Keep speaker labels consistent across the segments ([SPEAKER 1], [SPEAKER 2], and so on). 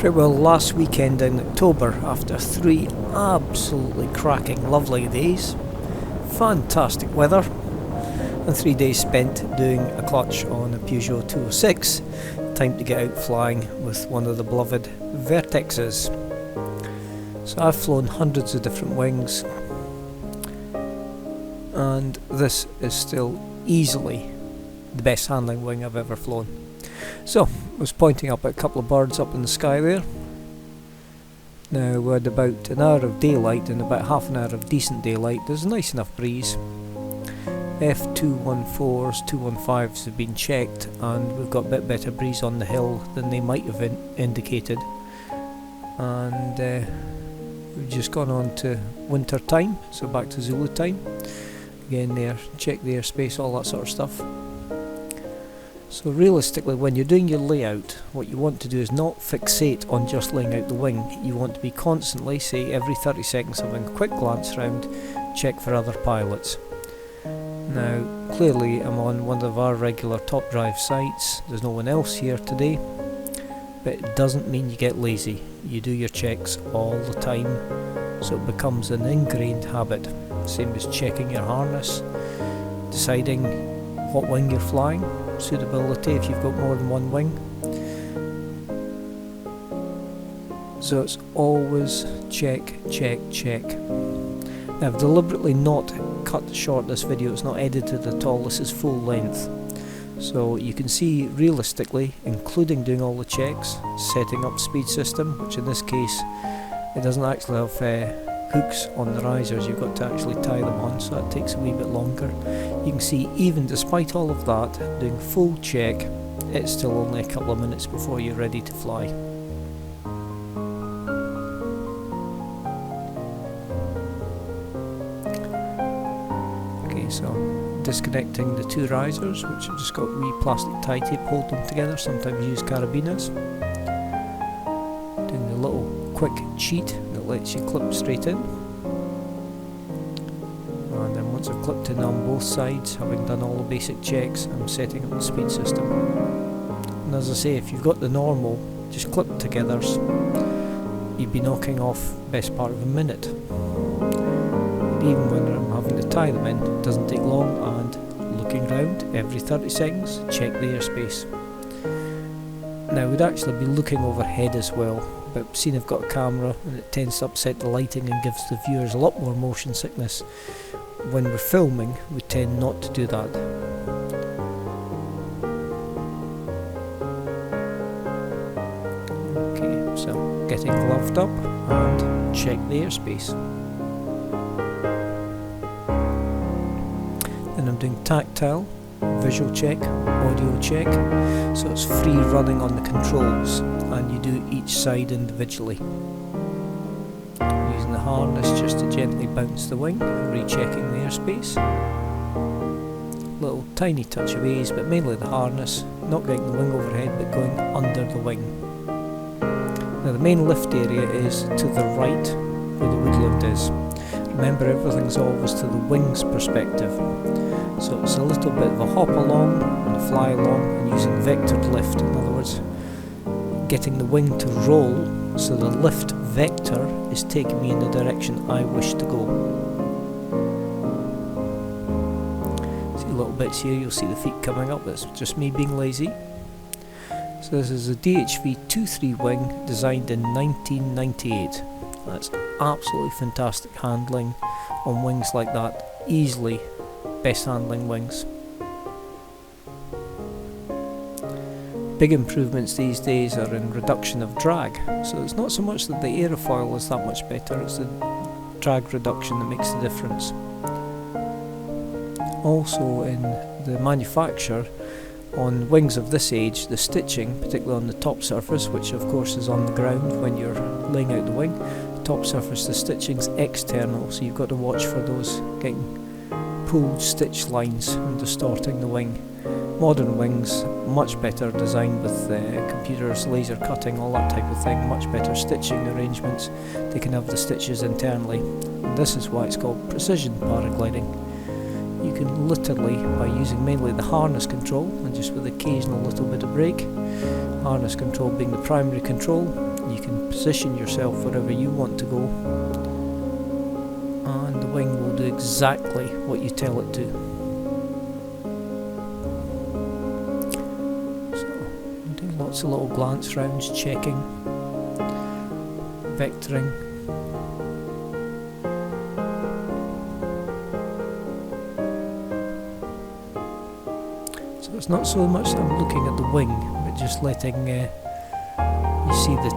[SPEAKER 1] Pretty well last weekend in October, after 3 absolutely cracking lovely days, fantastic weather, and 3 days spent doing a clutch on a Peugeot 206. Time to get out flying with one of the beloved Vertexes. So I've flown hundreds of different wings, and this is still easily the best handling wing I've ever flown. So I was pointing up at a couple of birds up in the sky there. Now we had about an hour of daylight and about half an hour of decent daylight. There's a nice enough breeze. F214s, 215s have been checked, and we've got a bit better breeze on the hill than they might have indicated. And we've just gone on to winter time, so back to Zulu time. Again there, check the airspace, all that sort of stuff. So realistically, when you're doing your layout, what you want to do is not fixate on just laying out the wing. You want to be constantly, say every 30 seconds, having a quick glance round, check for other pilots. Now clearly I'm on one of our regular top drive sites, there's no one else here today, but it doesn't mean you get lazy. You do your checks all the time, so it becomes an ingrained habit. Same as checking your harness, deciding what wing you're flying, suitability if you've got more than one wing. So it's always check, check, check. Now I've deliberately not cut short this video, it's not edited at all, this is full length. So you can see realistically, including doing all the checks, setting up speed system, which in this case it doesn't actually have hooks on the risers, you've got to actually tie them on, so that takes a wee bit longer. You can see even despite all of that, doing full check, it's still only a couple of minutes before you're ready to fly. Okay, so disconnecting the two risers, which have just got wee plastic tie tape hold them together, sometimes use carabiners. Doing the little quick cheat that lets you clip straight in. And then once I've clipped in on both sides, having done all the basic checks, I'm setting up the speed system. And as I say, if you've got the normal, just clip togethers, you'd be knocking off best part of a minute. Even when I'm having to tie them in, it doesn't take long, and looking round every 30 seconds, check the airspace. Now we'd actually be looking overhead as well, but seeing I've got a camera and it tends to upset the lighting and gives the viewers a lot more motion sickness. When we're filming, we tend not to do that. Okay, so getting gloved up and check the airspace. Then I'm doing tactile, visual check, audio check, so it's free running on the controls, and you do each side individually. Using the harness just to gently bounce the wing, rechecking the airspace. Little tiny touch of ease, but mainly the harness, not getting the wing overhead but going under the wing. Now the main lift area is to the right where the woodland is. Remember, everything's always to the wing's perspective. So it's a little bit of a hop along and a fly along, and using vectored lift. In other words, getting the wing to roll so the lift vector is taking me in the direction I wish to go. See little bits here, you'll see the feet coming up, that's just me being lazy. So this is a DHV 2.3 wing designed in 1998. That's absolutely fantastic handling on wings like that, easily best handling wings. Big improvements these days are in reduction of drag, so it's not so much that the aerofoil is that much better, it's the drag reduction that makes the difference. Also in the manufacture, on wings of this age, the stitching, particularly on the top surface, which of course is on the ground when you're laying out the wing, the top surface, the stitching's external, so you've got to watch for those getting pulled stitch lines and distorting the wing. Modern wings, much better designed with computers, laser cutting, all that type of thing, much better stitching arrangements. They can have the stitches internally, and this is why it's called precision paragliding. You can literally, by using mainly the harness control and just with occasional little bit of brake, harness control being the primary control, you position yourself wherever you want to go, and the wing will do exactly what you tell it to. So I'm doing lots of little glance rounds, checking, vectoring. So it's not so much that I'm looking at the wing, but just letting you see the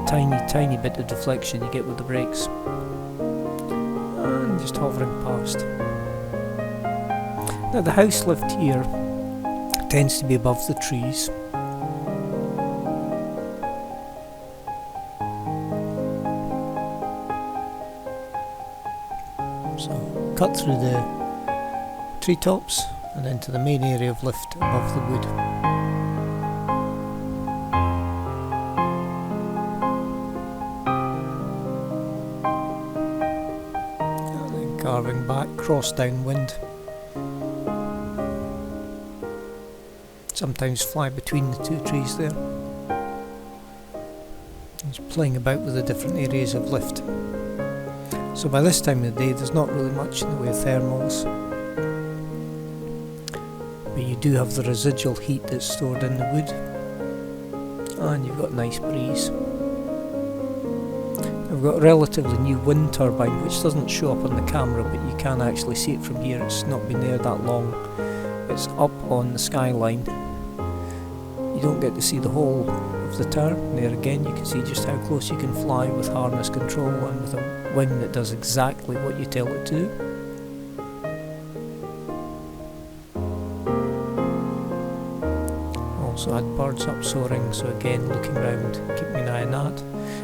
[SPEAKER 1] tiny bit of deflection you get with the brakes, and just hovering past. Now the house lift here tends to be above the trees, so cut through the treetops and into the main area of lift above the wood. Carving back, cross downwind. Sometimes fly between the two trees there. Just playing about with the different areas of lift. So by this time of the day there's not really much in the way of thermals, but you do have the residual heat that's stored in the wood, and you've got a nice breeze. We've got a relatively new wind turbine which doesn't show up on the camera, but you can actually see it from here. It's not been there that long. It's up on the skyline. You don't get to see the whole of the tower. There again you can see just how close you can fly with harness control and with a wing that does exactly what you tell it to. Also had birds up soaring, so again looking around, keeping an eye on that.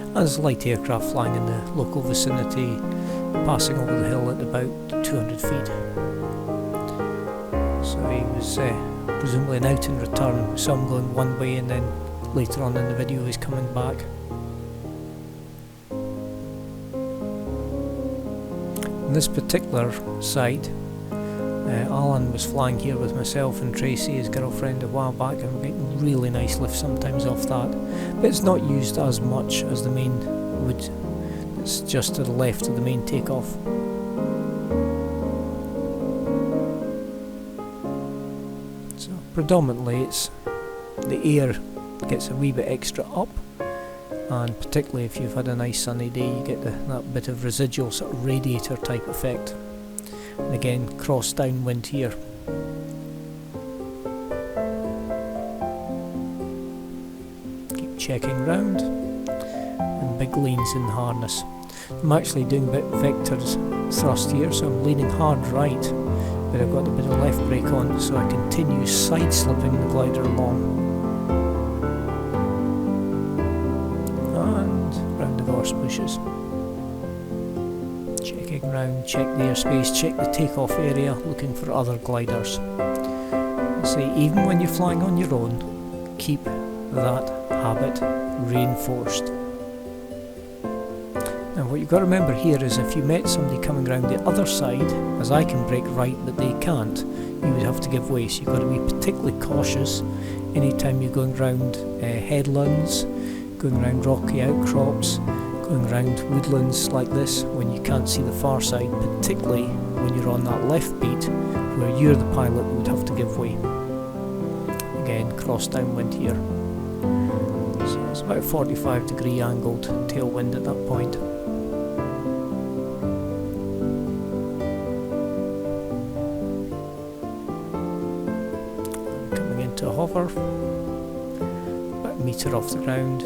[SPEAKER 1] And there's light aircraft flying in the local vicinity, passing over the hill at about 200 feet. So he was presumably an out and return, some going one way, and then later on in the video he's coming back. On this particular side, Alan was flying here with myself and Tracy, his girlfriend, a while back, and we're getting really nice lift sometimes off that. But it's not used as much as the main wood. It's just to the left of the main takeoff. So predominantly it's the air gets a wee bit extra up, and particularly if you've had a nice sunny day you get that bit of residual sort of radiator type effect. And again, cross downwind here. Keep checking round, and big leans in the harness. I'm actually doing a bit vectors thrust here, so I'm leaning hard right, but I've got a bit of left brake on, so I continue side slipping the glider along. And round the gorse bushes. Checking round, check the airspace, check the takeoff area, looking for other gliders. See, even when you're flying on your own, keep that habit reinforced. Now what you've got to remember here is if you met somebody coming around the other side, as I can brake right but they can't, you would have to give way. So you've got to be particularly cautious anytime you're going round headlands, going around rocky outcrops, going around woodlands like this when you can't see the far side, particularly when you're on that left beat where you're the pilot who would have to give way. Again, cross downwind here. So it's about 45-degree angled tailwind at that point. Coming into a hover, about a metre off the ground.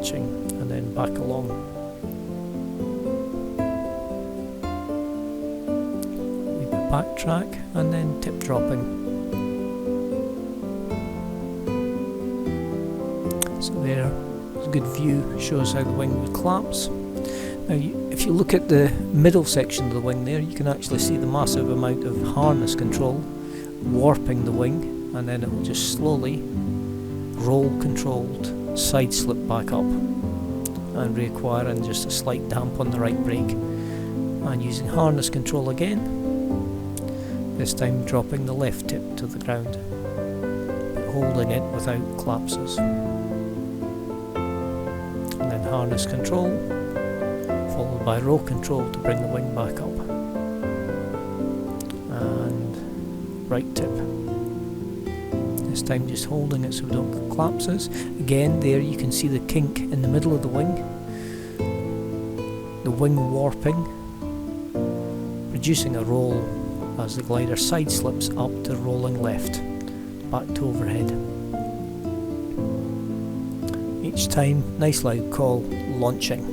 [SPEAKER 1] And then back along. A wee bit backtrack and then tip dropping. So there's a good view, shows how the wing would collapse. Now if you look at the middle section of the wing there, you can actually see the massive amount of harness control warping the wing, and then it will just slowly roll controlled side slip back up and reacquiring just a slight damp on the right brake, and using harness control again, this time dropping the left tip to the ground, but holding it without collapses. And then harness control, followed by roll control to bring the wing back up. And right tip. This time just holding it so we don't get collapses. Again, there you can see the kink in the middle of the wing warping, producing a roll as the glider side slips up to rolling left, back to overhead. Each time, nice loud call, launching.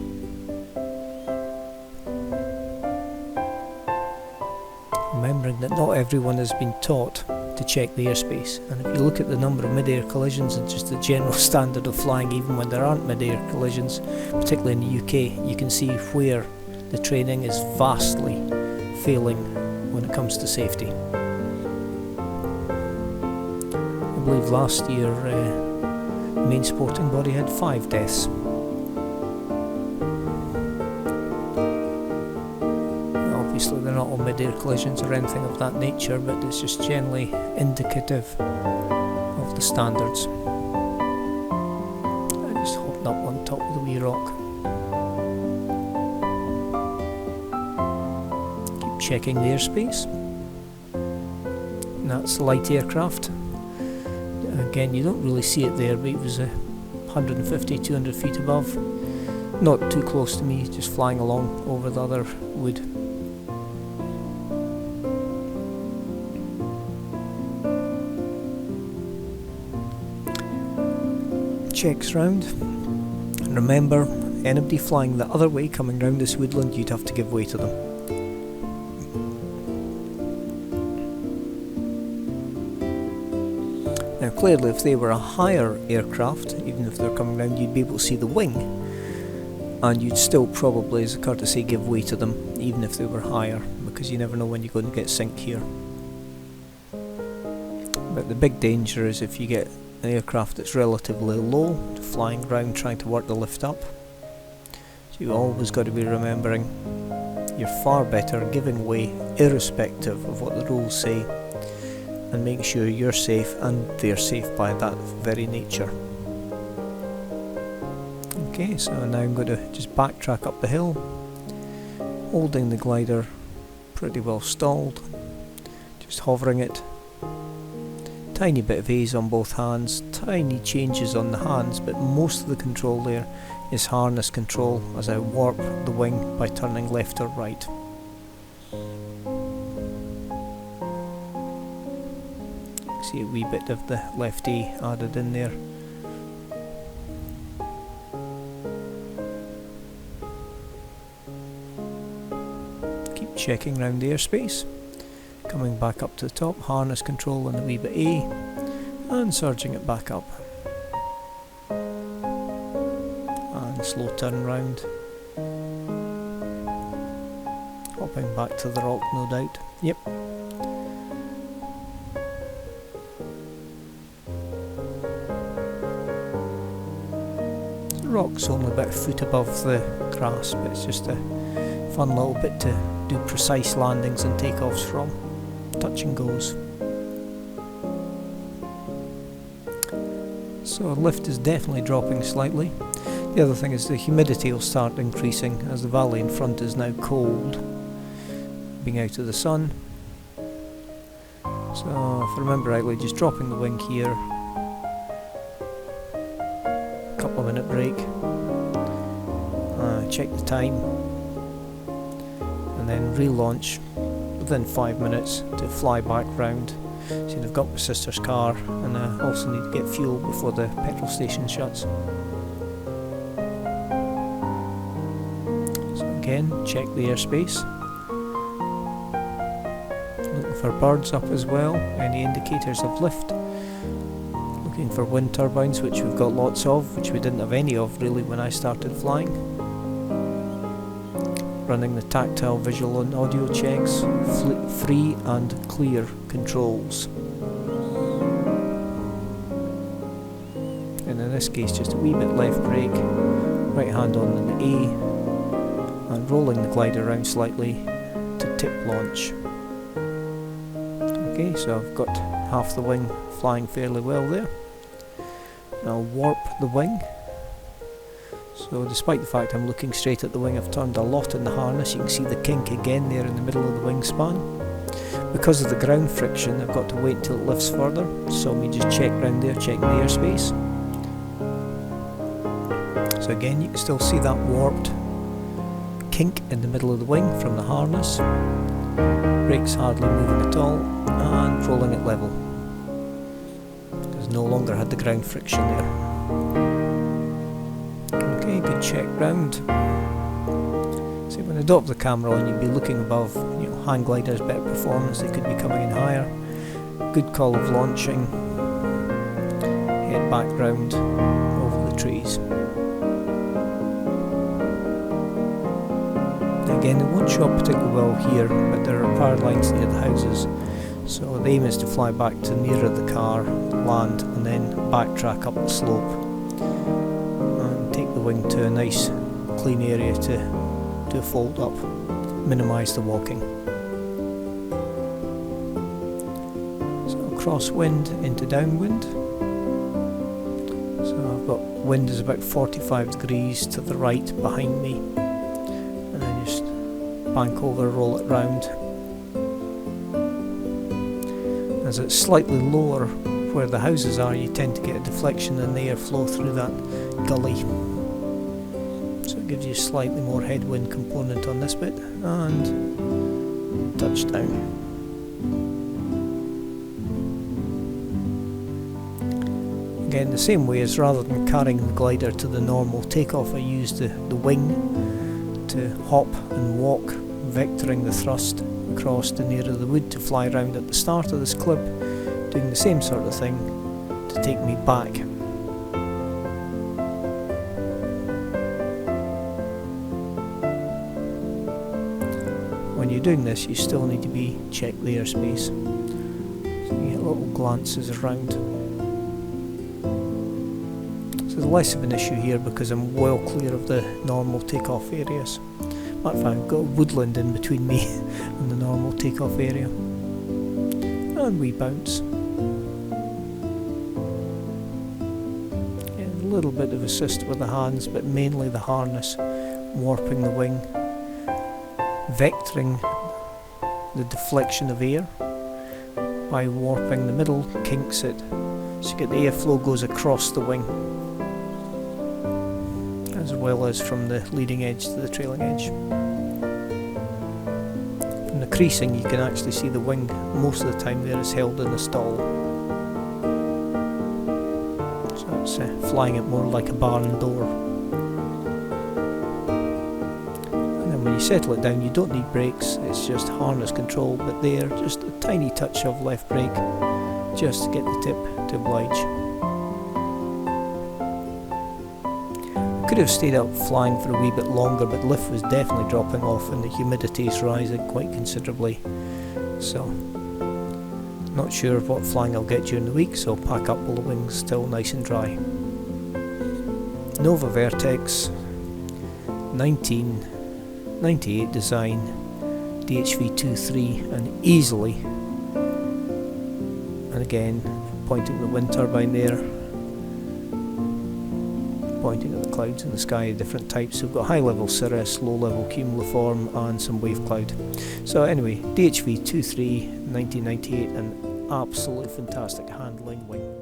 [SPEAKER 1] Remembering that not everyone has been taught to check the airspace, and if you look at the number of mid-air collisions and just the general standard of flying, even when there aren't mid-air collisions, particularly in the UK, you can see where the training is vastly failing when it comes to safety. I believe last year the main sporting body had 5 deaths. Obviously they're not all mid-air collisions or anything of that nature, but it's just generally indicative of the standards. I just hopped up on top of the wee rock. Keep checking the airspace. And that's the light aircraft. Again, you don't really see it there, but it was 150, 200 feet above. Not too close to me, just flying along over the other wood. Checks round, and remember, anybody flying the other way coming round this woodland, you'd have to give way to them. Now clearly if they were a higher aircraft, even if they're coming round, you'd be able to see the wing, and you'd still probably, as a courtesy, give way to them even if they were higher, because you never know when you're going to get sink here. But the big danger is if you get an aircraft that's relatively low, flying around trying to work the lift up. So you've always got to be remembering you're far better giving way irrespective of what the rules say, and making sure you're safe and they're safe by that very nature. Okay, so now I'm going to just backtrack up the hill, holding the glider pretty well stalled, just hovering it. Tiny bit of ease on both hands, tiny changes on the hands, but most of the control there is harness control as I warp the wing by turning left or right. See a wee bit of the left A added in there. Keep checking round the airspace. Coming back up to the top, harness control and a wee bit A, and surging it back up. And slow turn round. Hopping back to the rock, no doubt. Yep. The rock's only about a foot above the grass, but it's just a fun little bit to do precise landings and takeoffs from. Touch and goes. So lift is definitely dropping slightly. The other thing is the humidity will start increasing as the valley in front is now cold, being out of the sun. So if I remember rightly, just dropping the wing here, couple of minute break, check the time, and then relaunch within 5 minutes to fly back round. See, I've got my sister's car, and I also need to get fuel before the petrol station shuts. So again, check the airspace. Looking for birds up as well, any indicators of lift. Looking for wind turbines, which we've got lots of, which we didn't have any of really when I started flying. Running the tactile, visual and audio checks, free and clear controls. And in this case just a wee bit left brake, right hand on the A, and rolling the glider around slightly to tip launch. Okay, so I've got half the wing flying fairly well there. I'll warp the wing. So despite the fact I'm looking straight at the wing, I've turned a lot in the harness. You can see the kink again there in the middle of the wingspan. Because of the ground friction, I've got to wait until it lifts further. So let me just check round there, checking the airspace. So again, you can still see that warped kink in the middle of the wing from the harness. Brakes hardly moving at all, and rolling it level. Because no longer had the ground friction there. Okay, good check round. See, when I drop the camera on, you'd be looking above, hang gliders, better performance, they could be coming in higher. Good call of launching. Head back round over the trees. Again, it won't show up particularly well here, but there are power lines near the houses, so the aim is to fly back to nearer the car, land, and then backtrack up the slope and take the wing to a nice clean area to do a fold up, minimise the walking. So crosswind into downwind. So I've got wind is about 45 degrees to the right behind me. Bank over, roll it round. As it's slightly lower where the houses are, you tend to get a deflection in the airflow through that gully. So it gives you a slightly more headwind component on this bit, and touchdown. Again, the same way as rather than carrying the glider to the normal takeoff, I used the wing to hop and walk, vectoring the thrust across to nearer the wood to fly round at the start of this clip, doing the same sort of thing to take me back. When you're doing this, you still need to check the airspace, so you get little glances around. So there's less of an issue here because I'm well clear of the normal takeoff areas. Matter of fact, I've got woodland in between me and the normal takeoff area. And we bounce. Yeah, a little bit of assist with the hands, but mainly the harness, warping the wing, vectoring the deflection of air by warping the middle, kinks it, so you get the airflow goes across the wing, as well as from the leading edge to the trailing edge. From the creasing, you can actually see the wing most of the time there is held in a stall. So it's flying it more like a barn door. And then when you settle it down, you don't need brakes, it's just harness control, but there, just a tiny touch of left brake, just to get the tip to oblige. Could have stayed out flying for a wee bit longer, but lift was definitely dropping off and the humidity is rising quite considerably, so not sure what flying I'll get during the week, so I'll pack up while the wings still nice and dry. Nova Vertex 1998 design, DHV 2.3, and easily, and again pointing the wind turbine there, pointing at the clouds in the sky, different types. So we've got high level cirrus, low level cumuliform, and some wave cloud. So anyway, DHV 2.3 1998, an absolutely fantastic handling wing.